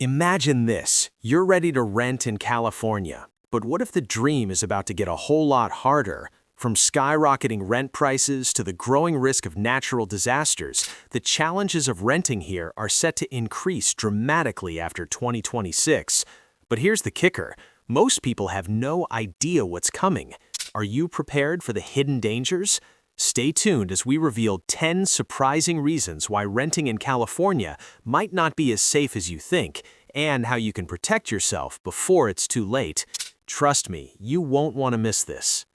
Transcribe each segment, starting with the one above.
Imagine this. You're ready to rent in California. But what if the dream is about to get a whole lot harder? From skyrocketing rent prices to the growing risk of natural disasters, the challenges of renting here are set to increase dramatically after 2026. But here's the kicker. Most people have no idea what's coming. Are you prepared for the hidden dangers? Stay tuned as we reveal 10 surprising reasons why renting in California might not be as safe as you think, and how you can protect yourself before it's too late. Trust me, you won't want to miss this.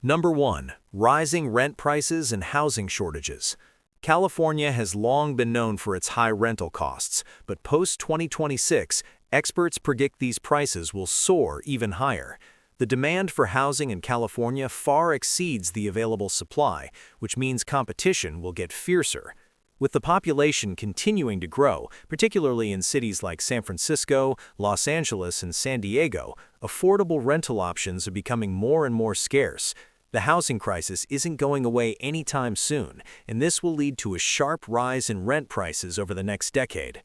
Number 1. Rising rent prices and housing shortages. California has long been known for its high rental costs, but post-2026, experts predict these prices will soar even higher. The demand for housing in California far exceeds the available supply, which means competition will get fiercer. With the population continuing to grow, particularly in cities like San Francisco, Los Angeles, and San Diego, affordable rental options are becoming more and more scarce. The housing crisis isn't going away anytime soon, and this will lead to a sharp rise in rent prices over the next decade.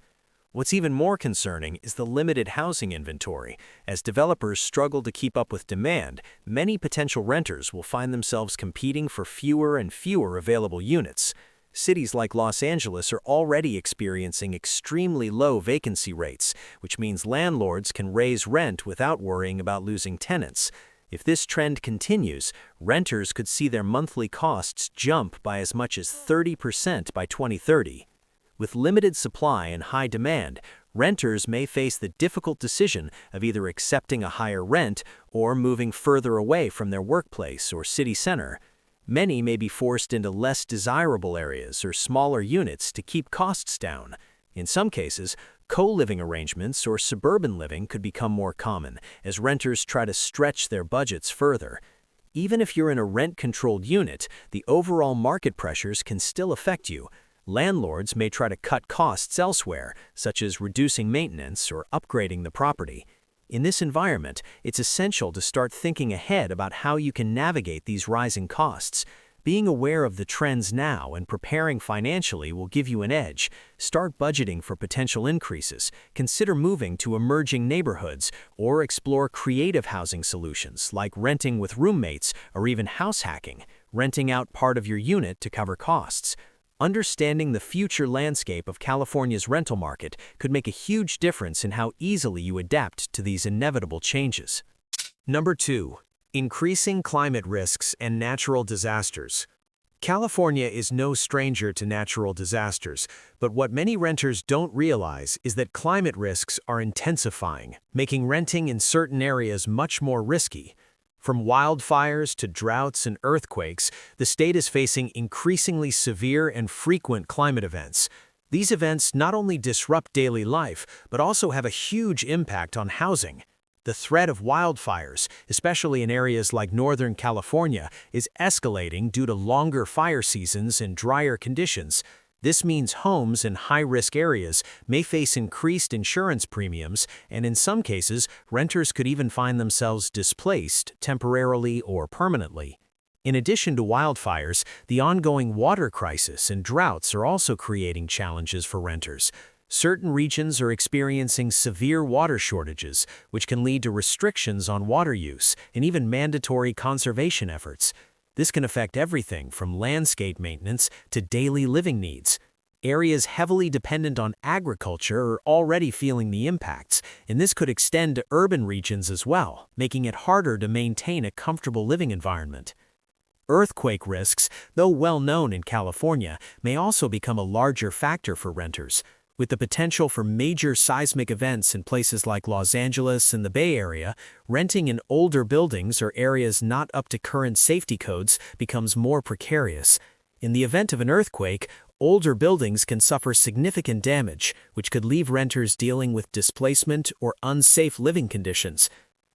What's even more concerning is the limited housing inventory. As developers struggle to keep up with demand, many potential renters will find themselves competing for fewer and fewer available units. Cities like Los Angeles are already experiencing extremely low vacancy rates, which means landlords can raise rent without worrying about losing tenants. If this trend continues, renters could see their monthly costs jump by as much as 30% by 2030. With limited supply and high demand, renters may face the difficult decision of either accepting a higher rent or moving further away from their workplace or city center. Many may be forced into less desirable areas or smaller units to keep costs down. In some cases, co-living arrangements or suburban living could become more common as renters try to stretch their budgets further. Even if you're in a rent-controlled unit, the overall market pressures can still affect you. Landlords may try to cut costs elsewhere, such as reducing maintenance or upgrading the property. In this environment, it's essential to start thinking ahead about how you can navigate these rising costs. Being aware of the trends now and preparing financially will give you an edge. Start budgeting for potential increases, consider moving to emerging neighborhoods, or explore creative housing solutions like renting with roommates or even house hacking, renting out part of your unit to cover costs. Understanding the future landscape of California's rental market could make a huge difference in how easily you adapt to these inevitable changes. Number 2. Increasing climate risks and natural disasters. California is no stranger to natural disasters, but what many renters don't realize is that climate risks are intensifying, making renting in certain areas much more risky. From wildfires to droughts and earthquakes, the state is facing increasingly severe and frequent climate events. These events not only disrupt daily life, but also have a huge impact on housing. The threat of wildfires, especially in areas like Northern California, is escalating due to longer fire seasons and drier conditions. This means homes in high-risk areas may face increased insurance premiums, and in some cases, renters could even find themselves displaced temporarily or permanently. In addition to wildfires, the ongoing water crisis and droughts are also creating challenges for renters. Certain regions are experiencing severe water shortages, which can lead to restrictions on water use and even mandatory conservation efforts. This can affect everything from landscape maintenance to daily living needs. Areas heavily dependent on agriculture are already feeling the impacts, and this could extend to urban regions as well, making it harder to maintain a comfortable living environment. Earthquake risks, though well known in California, may also become a larger factor for renters. With the potential for major seismic events in places like Los Angeles and the Bay Area, renting in older buildings or areas not up to current safety codes becomes more precarious. In the event of an earthquake, older buildings can suffer significant damage, which could leave renters dealing with displacement or unsafe living conditions.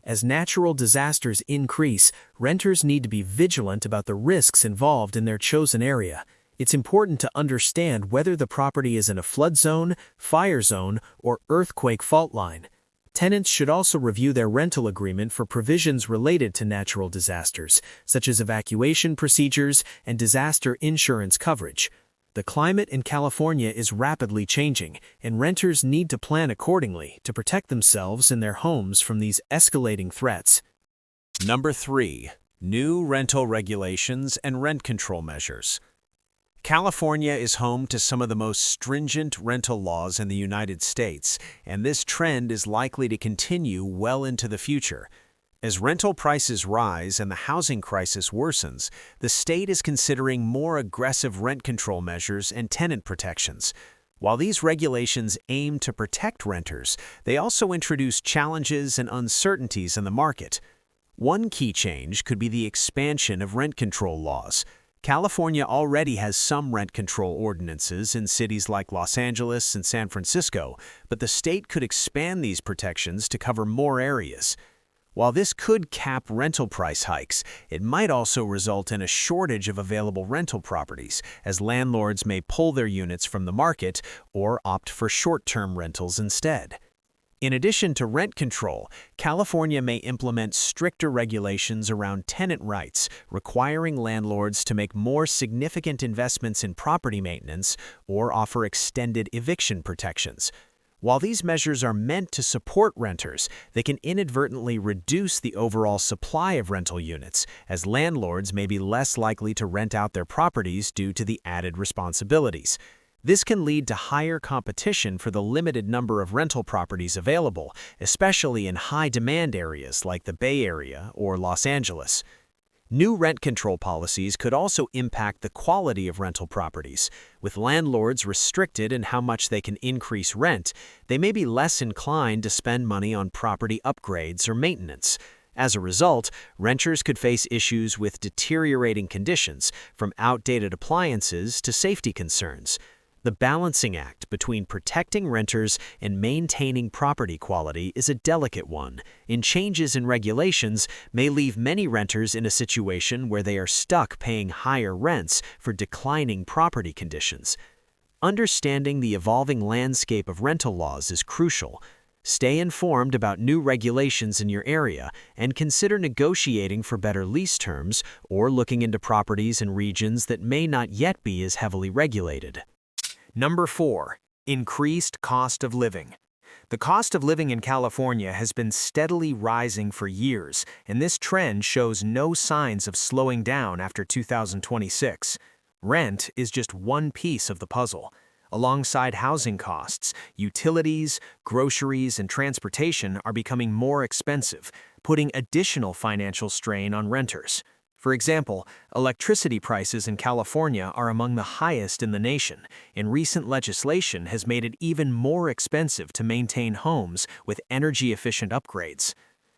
As natural disasters increase, renters need to be vigilant about the risks involved in their chosen area. It's important to understand whether the property is in a flood zone, fire zone, or earthquake fault line. Tenants should also review their rental agreement for provisions related to natural disasters, such as evacuation procedures and disaster insurance coverage. The The climate in California is rapidly changing, and renters need to plan accordingly to protect themselves and their homes from these escalating threats. Number 3. New rental regulations and rent control measures. California is home to some of the most stringent rental laws in the United States, and this trend is likely to continue well into the future. As rental prices rise and the housing crisis worsens, the state is considering more aggressive rent control measures and tenant protections. While these regulations aim to protect renters, they also introduce challenges and uncertainties in the market. One key change could be the expansion of rent control laws. California already has some rent control ordinances in cities like Los Angeles and San Francisco, but the state could expand these protections to cover more areas. While this could cap rental price hikes, it might also result in a shortage of available rental properties, as landlords may pull their units from the market or opt for short-term rentals instead. In addition to rent control, California may implement stricter regulations around tenant rights, requiring landlords to make more significant investments in property maintenance or offer extended eviction protections. While these measures are meant to support renters, they can inadvertently reduce the overall supply of rental units, as landlords may be less likely to rent out their properties due to the added responsibilities. This can lead to higher competition for the limited number of rental properties available, especially in high-demand areas like the Bay Area or Los Angeles. New rent control policies could also impact the quality of rental properties. With landlords restricted in how much they can increase rent, they may be less inclined to spend money on property upgrades or maintenance. As a result, renters could face issues with deteriorating conditions, from outdated appliances to safety concerns. The balancing act between protecting renters and maintaining property quality is a delicate one, and changes in regulations may leave many renters in a situation where they are stuck paying higher rents for declining property conditions. Understanding the evolving landscape of rental laws is crucial. Stay informed about new regulations in your area and consider negotiating for better lease terms or looking into properties in regions that may not yet be as heavily regulated. Number 4. Increased cost of living. The cost of living in California has been steadily rising for years, and this trend shows no signs of slowing down after 2026. Rent is just one piece of the puzzle. Alongside housing costs, utilities, groceries, and transportation are becoming more expensive, putting additional financial strain on renters. For example, electricity prices in California are among the highest in the nation, and recent legislation has made it even more expensive to maintain homes with energy-efficient upgrades.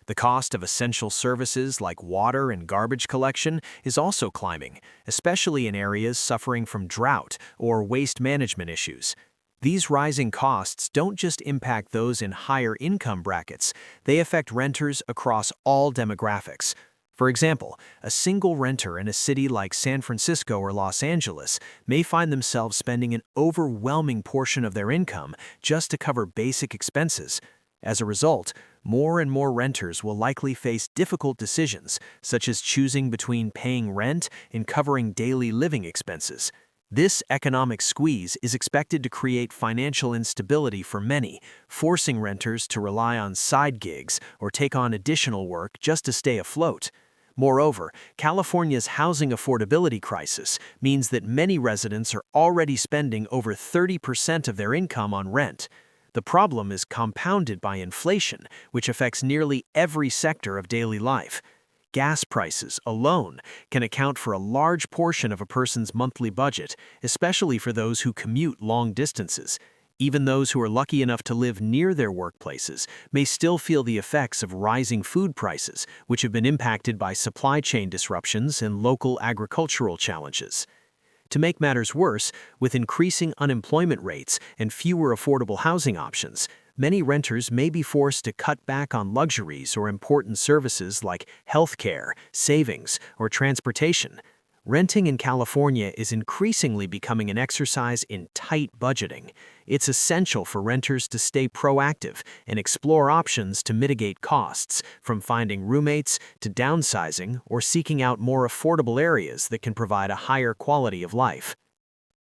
The cost of essential services like water and garbage collection is also climbing, especially in areas suffering from drought or waste management issues. These rising costs don't just impact those in higher income brackets, they affect renters across all demographics. For example, a single renter in a city like San Francisco or Los Angeles may find themselves spending an overwhelming portion of their income just to cover basic expenses. As a result, more and more renters will likely face difficult decisions, such as choosing between paying rent and covering daily living expenses. This economic squeeze is expected to create financial instability for many, forcing renters to rely on side gigs or take on additional work just to stay afloat. Moreover, California's housing affordability crisis means that many residents are already spending over 30% of their income on rent. The problem is compounded by inflation, which affects nearly every sector of daily life. Gas prices alone can account for a large portion of a person's monthly budget, especially for those who commute long distances. Even those who are lucky enough to live near their workplaces may still feel the effects of rising food prices, which have been impacted by supply chain disruptions and local agricultural challenges. To make matters worse, with increasing unemployment rates and fewer affordable housing options, many renters may be forced to cut back on luxuries or important services like healthcare, savings, or transportation. Renting in California is increasingly becoming an exercise in tight budgeting. It's essential for renters to stay proactive and explore options to mitigate costs, from finding roommates to downsizing or seeking out more affordable areas that can provide a higher quality of life.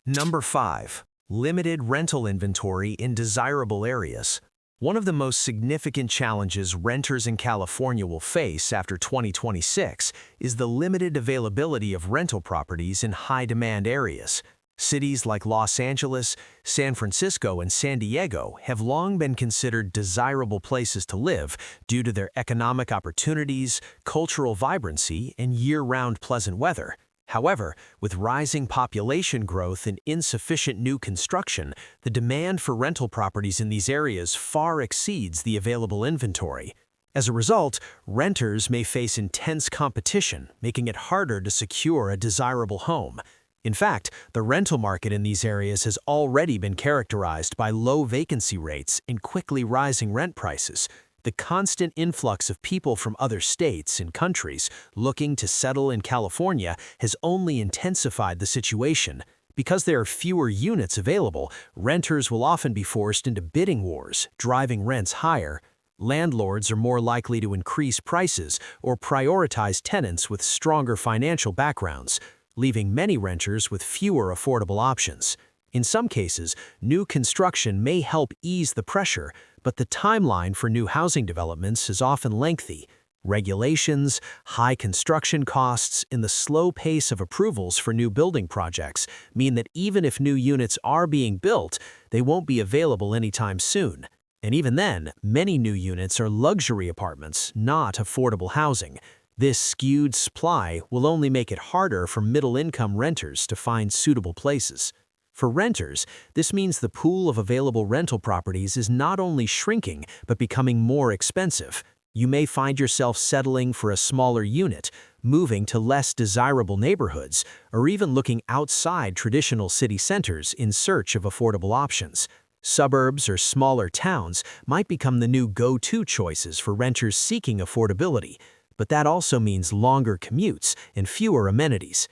Number 5. Limited rental inventory in desirable areas. One of the most significant challenges renters in California will face after 2026 is the limited availability of rental properties in high-demand areas. Cities like Los Angeles, San Francisco, and San Diego have long been considered desirable places to live due to their economic opportunities, cultural vibrancy, and year-round pleasant weather. However, with rising population growth and insufficient new construction, the demand for rental properties in these areas far exceeds the available inventory. As a result, renters may face intense competition, making it harder to secure a desirable home. In fact, the rental market in these areas has already been characterized by low vacancy rates and quickly rising rent prices. The constant influx of people from other states and countries looking to settle in California has only intensified the situation. Because there are fewer units available, renters will often be forced into bidding wars, driving rents higher. Landlords are more likely to increase prices or prioritize tenants with stronger financial backgrounds, leaving many renters with fewer affordable options. In some cases, new construction may help ease the pressure, but the timeline for new housing developments is often lengthy. Regulations, high construction costs, and the slow pace of approvals for new building projects mean that even if new units are being built, they won't be available anytime soon. And even then, many new units are luxury apartments, not affordable housing. This skewed supply will only make it harder for middle-income renters to find suitable places. For renters, this means the pool of available rental properties is not only shrinking, but becoming more expensive. You may find yourself settling for a smaller unit, moving to less desirable neighborhoods, or even looking outside traditional city centers in search of affordable options. Suburbs or smaller towns might become the new go-to choices for renters seeking affordability, but that also means longer commutes and fewer amenities.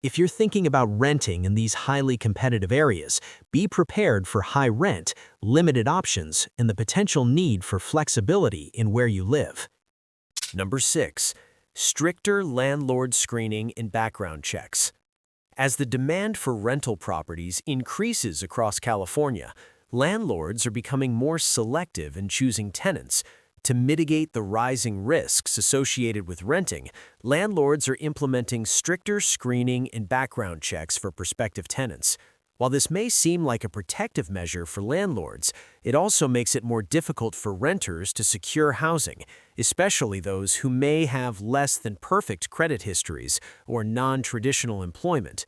If you're thinking about renting in these highly competitive areas, be prepared for high rent, limited options, and the potential need for flexibility in where you live. Number 6. Stricter landlord screening and background checks. As the demand for rental properties increases across California, landlords are becoming more selective in choosing tenants. To mitigate the rising risks associated with renting, landlords are implementing stricter screening and background checks for prospective tenants. While this may seem like a protective measure for landlords, it also makes it more difficult for renters to secure housing, especially those who may have less than perfect credit histories or non-traditional employment.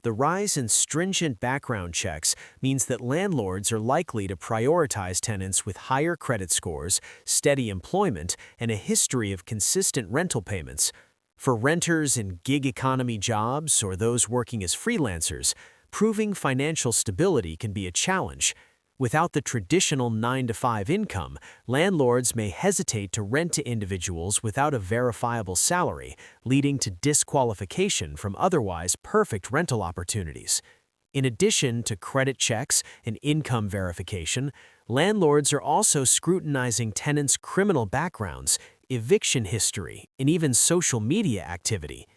The rise in stringent background checks means that landlords are likely to prioritize tenants with higher credit scores, steady employment, and a history of consistent rental payments. For renters in gig economy jobs or those working as freelancers, proving financial stability can be a challenge. Without the traditional 9-to-5 income, landlords may hesitate to rent to individuals without a verifiable salary, leading to disqualification from otherwise perfect rental opportunities. In addition to credit checks and income verification, landlords are also scrutinizing tenants' criminal backgrounds, eviction history, and even social media activity.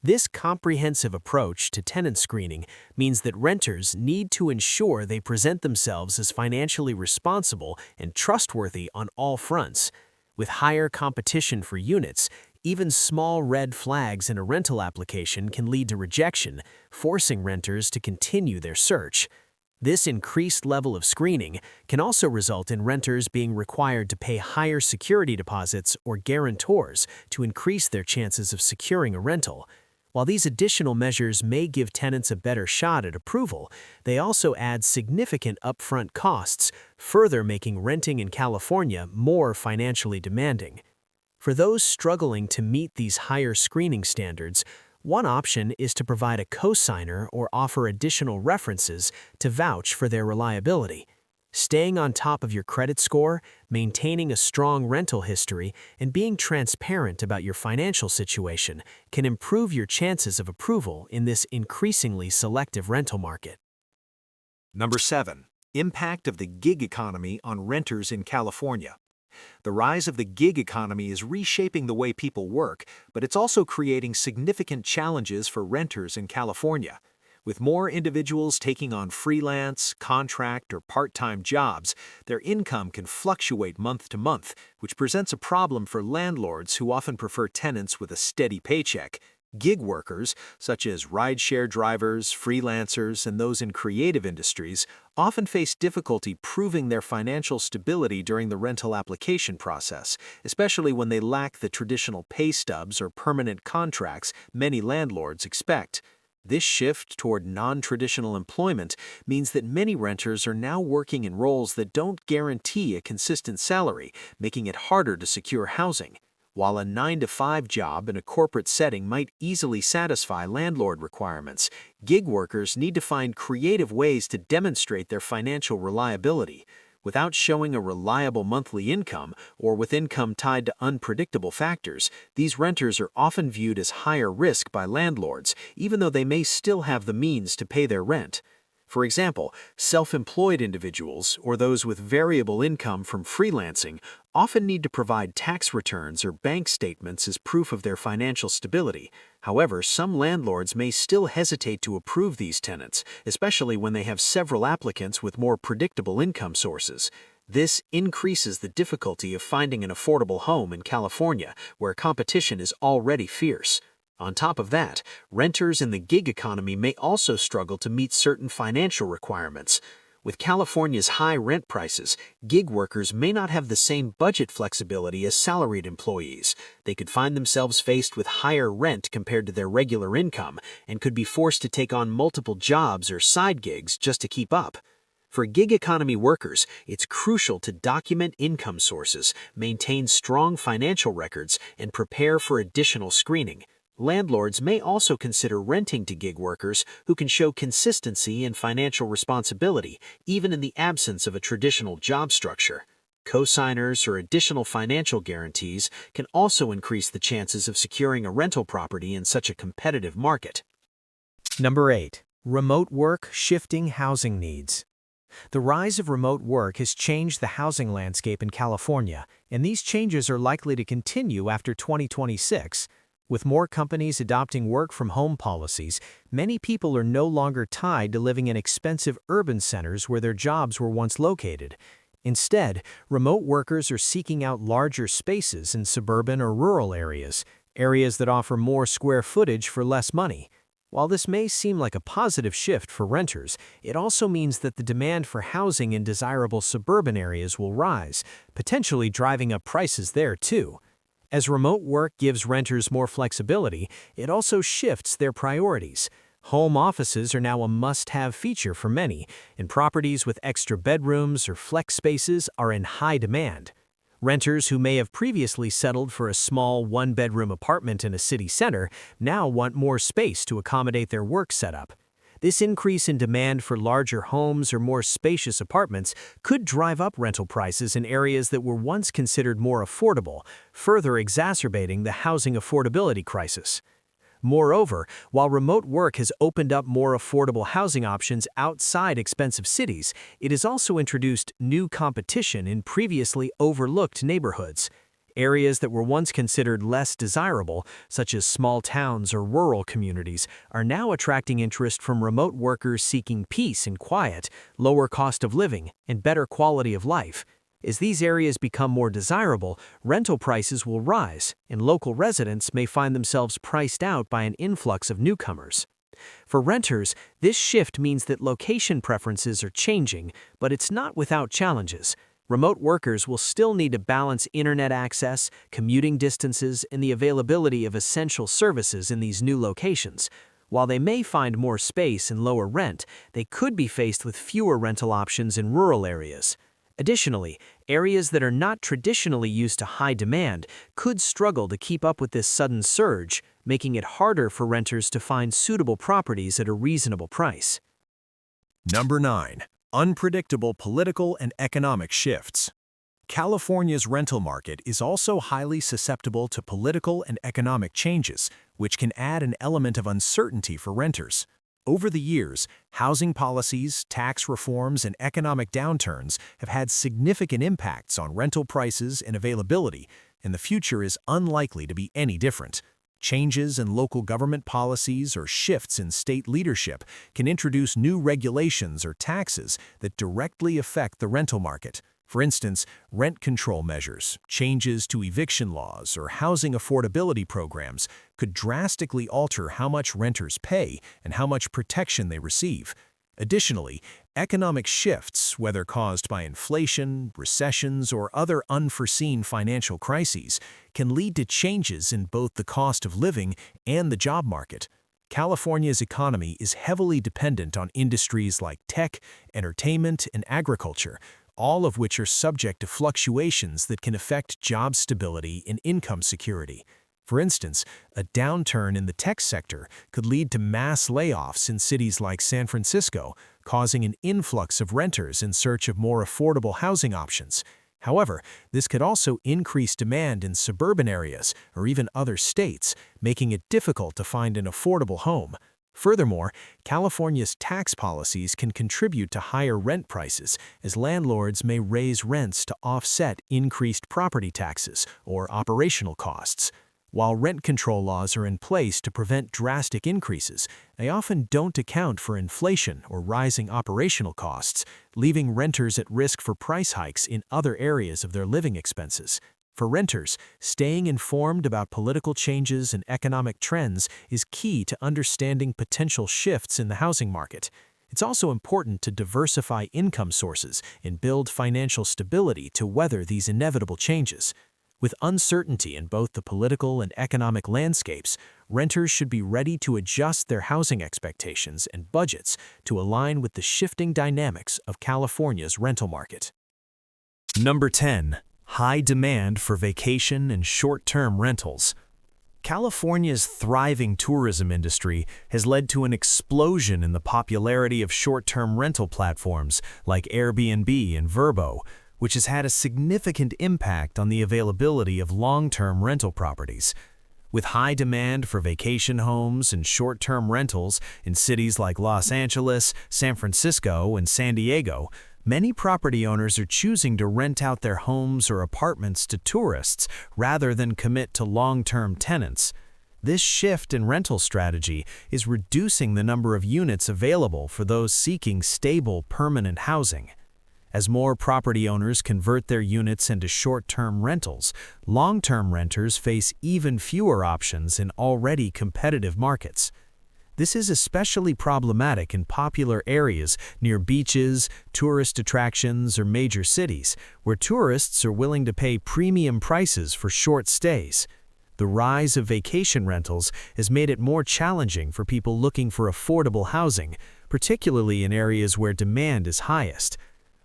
This comprehensive approach to tenant screening means that renters need to ensure they present themselves as financially responsible and trustworthy on all fronts. With higher competition for units, even small red flags in a rental application can lead to rejection, forcing renters to continue their search. This increased level of screening can also result in renters being required to pay higher security deposits or guarantors to increase their chances of securing a rental. While these additional measures may give tenants a better shot at approval, they also add significant upfront costs, further making renting in California more financially demanding. For those struggling to meet these higher screening standards, one option is to provide a cosigner or offer additional references to vouch for their reliability. Staying on top of your credit score, maintaining a strong rental history, and being transparent about your financial situation can improve your chances of approval in this increasingly selective rental market. Number 7. Impact of the gig economy on renters in California. The rise of the gig economy is reshaping the way people work, but it's also creating significant challenges for renters in California. With more individuals taking on freelance, contract, or part-time jobs, their income can fluctuate month to month, which presents a problem for landlords who often prefer tenants with a steady paycheck. Gig workers, such as rideshare drivers, freelancers, and those in creative industries, often face difficulty proving their financial stability during the rental application process, especially when they lack the traditional pay stubs or permanent contracts many landlords expect. This shift toward non-traditional employment means that many renters are now working in roles that don't guarantee a consistent salary, making it harder to secure housing. While a 9-to-5 job in a corporate setting might easily satisfy landlord requirements, gig workers need to find creative ways to demonstrate their financial reliability. Without showing a reliable monthly income, or with income tied to unpredictable factors, these renters are often viewed as higher risk by landlords, even though they may still have the means to pay their rent. For example, self-employed individuals, or those with variable income from freelancing, often need to provide tax returns or bank statements as proof of their financial stability. However, some landlords may still hesitate to approve these tenants, especially when they have several applicants with more predictable income sources. This increases the difficulty of finding an affordable home in California, where competition is already fierce. On top of that, renters in the gig economy may also struggle to meet certain financial requirements. With California's high rent prices, gig workers may not have the same budget flexibility as salaried employees. They could find themselves faced with higher rent compared to their regular income and could be forced to take on multiple jobs or side gigs just to keep up. For gig economy workers, it's crucial to document income sources, maintain strong financial records, and prepare for additional screening. Landlords may also consider renting to gig workers who can show consistency and financial responsibility, even in the absence of a traditional job structure. Cosigners or additional financial guarantees can also increase the chances of securing a rental property in such a competitive market. Number 8. Remote work shifting housing needs. The rise of remote work has changed the housing landscape in California, and these changes are likely to continue after 2026. With more companies adopting work-from-home policies, many people are no longer tied to living in expensive urban centers where their jobs were once located. Instead, remote workers are seeking out larger spaces in suburban or rural areas, areas that offer more square footage for less money. While this may seem like a positive shift for renters, it also means that the demand for housing in desirable suburban areas will rise, potentially driving up prices there too. As remote work gives renters more flexibility, it also shifts their priorities. Home offices are now a must-have feature for many, and properties with extra bedrooms or flex spaces are in high demand. Renters who may have previously settled for a small one-bedroom apartment in a city center now want more space to accommodate their work setup. This increase in demand for larger homes or more spacious apartments could drive up rental prices in areas that were once considered more affordable, further exacerbating the housing affordability crisis. Moreover, while remote work has opened up more affordable housing options outside expensive cities, it has also introduced new competition in previously overlooked neighborhoods. Areas that were once considered less desirable, such as small towns or rural communities, are now attracting interest from remote workers seeking peace and quiet, lower cost of living, and better quality of life. As these areas become more desirable, rental prices will rise, and local residents may find themselves priced out by an influx of newcomers. For renters, this shift means that location preferences are changing, but it's not without challenges. Remote workers will still need to balance internet access, commuting distances, and the availability of essential services in these new locations. While they may find more space and lower rent, they could be faced with fewer rental options in rural areas. Additionally, areas that are not traditionally used to high demand could struggle to keep up with this sudden surge, making it harder for renters to find suitable properties at a reasonable price. Number 9. Unpredictable political and economic shifts. California's rental market is also highly susceptible to political and economic changes, which can add an element of uncertainty for renters. Over the years, housing policies, tax reforms, and economic downturns have had significant impacts on rental prices and availability, and the future is unlikely to be any different. Changes in local government policies or shifts in state leadership can introduce new regulations or taxes that directly affect the rental market. For instance, rent control measures, changes to eviction laws, or housing affordability programs could drastically alter how much renters pay and how much protection they receive. Additionally, economic shifts, whether caused by inflation, recessions, or other unforeseen financial crises, can lead to changes in both the cost of living and the job market. California's economy is heavily dependent on industries like tech, entertainment, and agriculture, all of which are subject to fluctuations that can affect job stability and income security. For instance, a downturn in the tech sector could lead to mass layoffs in cities like San Francisco, causing an influx of renters in search of more affordable housing options. However, this could also increase demand in suburban areas or even other states, making it difficult to find an affordable home. Furthermore, California's tax policies can contribute to higher rent prices, as landlords may raise rents to offset increased property taxes or operational costs. While rent control laws are in place to prevent drastic increases, they often don't account for inflation or rising operational costs, leaving renters at risk for price hikes in other areas of their living expenses. For renters, staying informed about political changes and economic trends is key to understanding potential shifts in the housing market. It's also important to diversify income sources and build financial stability to weather these inevitable changes. With uncertainty in both the political and economic landscapes, renters should be ready to adjust their housing expectations and budgets to align with the shifting dynamics of California's rental market. Number 10. High demand for vacation and short-term rentals. California's thriving tourism industry has led to an explosion in the popularity of short-term rental platforms like Airbnb and Vrbo, which has had a significant impact on the availability of long-term rental properties. With high demand for vacation homes and short-term rentals in cities like Los Angeles, San Francisco, and San Diego, many property owners are choosing to rent out their homes or apartments to tourists rather than commit to long-term tenants. This shift in rental strategy is reducing the number of units available for those seeking stable, permanent housing. As more property owners convert their units into short-term rentals, long-term renters face even fewer options in already competitive markets. This is especially problematic in popular areas near beaches, tourist attractions, or major cities, where tourists are willing to pay premium prices for short stays. The rise of vacation rentals has made it more challenging for people looking for affordable housing, particularly in areas where demand is highest.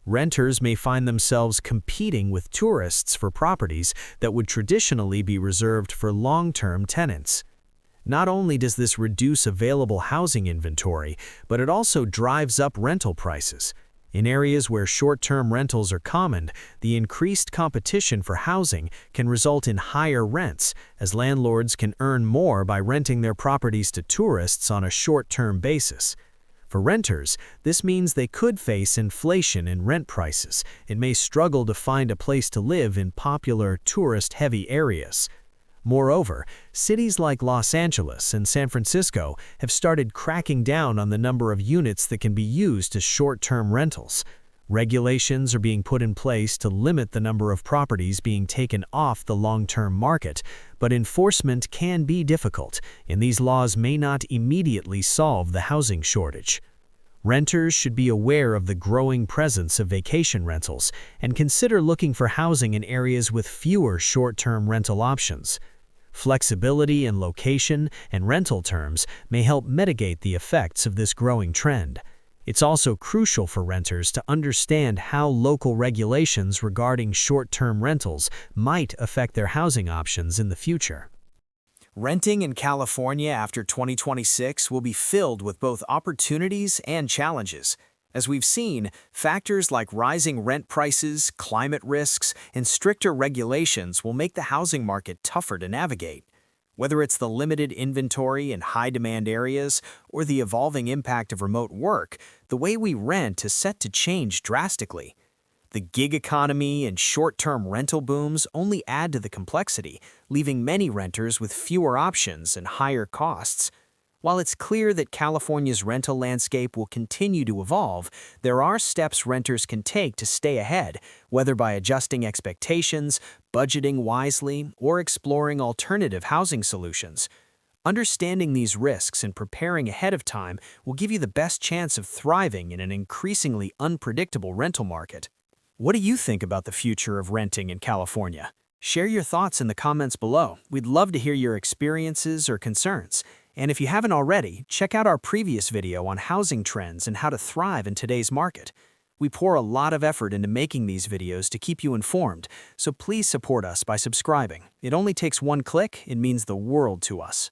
Renters may find themselves competing with tourists for properties that would traditionally be reserved for long-term tenants. Not only does this reduce available housing inventory, but it also drives up rental prices. In areas where short-term rentals are common, the increased competition for housing can result in higher rents, as landlords can earn more by renting their properties to tourists on a short-term basis. For renters, this means they could face inflation in rent prices and may struggle to find a place to live in popular, tourist-heavy areas. Moreover, cities like Los Angeles and San Francisco have started cracking down on the number of units that can be used as short-term rentals. Regulations are being put in place to limit the number of properties being taken off the long-term market, but enforcement can be difficult, and these laws may not immediately solve the housing shortage. Renters should be aware of the growing presence of vacation rentals and consider looking for housing in areas with fewer short-term rental options. Flexibility in location and rental terms may help mitigate the effects of this growing trend. It's also crucial for renters to understand how local regulations regarding short-term rentals might affect their housing options in the future. Renting in California after 2026 will be filled with both opportunities and challenges. As we've seen, factors like rising rent prices, climate risks, and stricter regulations will make the housing market tougher to navigate. Whether it's the limited inventory in high-demand areas or the evolving impact of remote work, the way we rent is set to change drastically. The gig economy and short-term rental booms only add to the complexity, leaving many renters with fewer options and higher costs. While it's clear that California's rental landscape will continue to evolve, there are steps renters can take to stay ahead, whether by adjusting expectations, budgeting wisely, or exploring alternative housing solutions. Understanding these risks and preparing ahead of time will give you the best chance of thriving in an increasingly unpredictable rental market. What do you think about the future of renting in California? Share your thoughts in the comments below. We'd love to hear your experiences or concerns. And if you haven't already, check out our previous video on housing trends and how to thrive in today's market. We pour a lot of effort into making these videos to keep you informed, so please support us by subscribing. It only takes one click, it means the world to us.